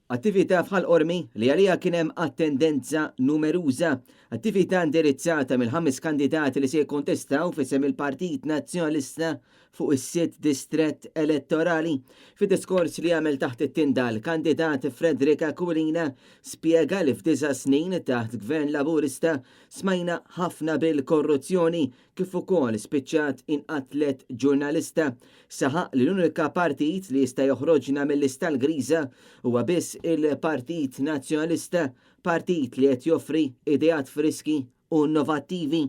Attività bħal qormi li għalija kien hemm attendenza numeruża, attività indirizzata mill-5 kandidati li se jkontestaw fisem il-Partit Nazzjonalista fuq is-sitt distrett elettorali. Fid-diskors li għamel taħt it-tindal, kandidat Fredrika Kulina spjega li f'9 snin taħt Gvern Laburista smajna ħafna bil-korruzzjoni kif ukoll spiċċat inqatlet ġurnalista. Saħaq li l-unika partit li jista' joħroġna mill-lista l-griża huwa biss il-Partit Nazzjonalista, partit li qed joffri ideat friski u innovattivi.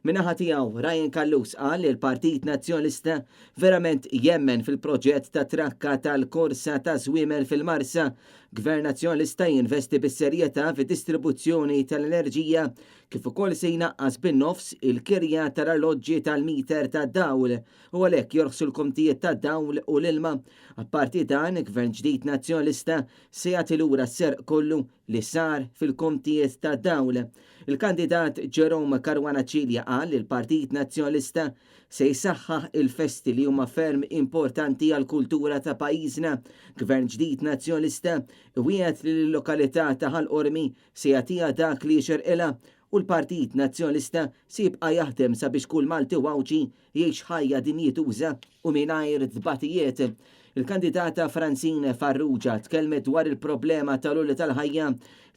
Min-naħa tiegħu Ryan Kallus qal li l-Partit Nazzjonalista verament jemmen fil-proġett ta' trakka tal-korsa ta' Żwiemel fil-Marsa. Gvern Nazzjonalista jinvesti bis-serjetà fid-distribuzzjoni tal-enerġija kif ukoll se jnaqqas bin-nofs il-kirja tal-arloġġi tal-miter tad-dawl u għalhekk jorħsu l-kontijiet tad-dawl u l-ilma. Apparti dan, Gvern ġdid Nazzjonalista se jagħti lura s-serq kollu li sar fil-kontijiet tad-dawl. Il-kandidat Jerome Caruana Cilja qal li l-Partit Nazzjonalista se jsaħħaħ il-festi li huma ferm importanti għall-kultura ta' pajjiżna. Gvern ġdid Nazzjonalista wieħed li l-lokalità ta' Ħal-Qormi se jagħtiha dak li xerqilha u l-Partit Nazzjonalista se jibqa' jaħdem sabiex kull Malti Wawċi jgħix ħajja dinjituża u mingħajr dbatijiet. Il-kandidata Francine Farrugia tkellmet dwar il-problema tal-ulli tal-ħajja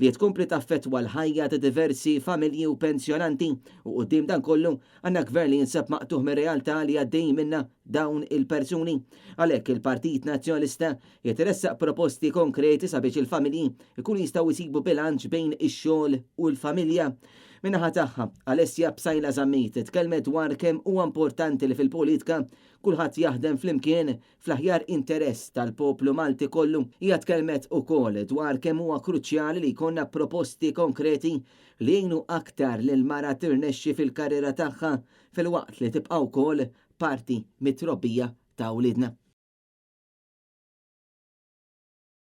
li tkompli taffettwa l-ħajja ta' diversi familji u pensjonanti u quddiem dan kollu għandna gvern li jinsab maqtuħ mir-realtà li għaddej minna dawn il-persuni. Għalhekk il-Partit Nazzjonalista jitressaq proposti konkreti sabiex il-familji ikunu jistgħu jsibu bilanċ bejn ix-xogħol u l-familja. Minnaħa tagħha, Alessia Bsajla Zammit tkellmet dwar kemm huwa importanti li fil-politika kulħadd jaħdem flimkien fl-aħjar interess tal-poplu Malti kollu. Hija tkellmet ukoll dwar kemm huwa kruċjali li jkollna proposti konkreti li jgħinu aktar lil mara tirnexxi fil-karriera tagħha filwaqt li tibqa' wkoll parti mit-trobbija ta' wliedna.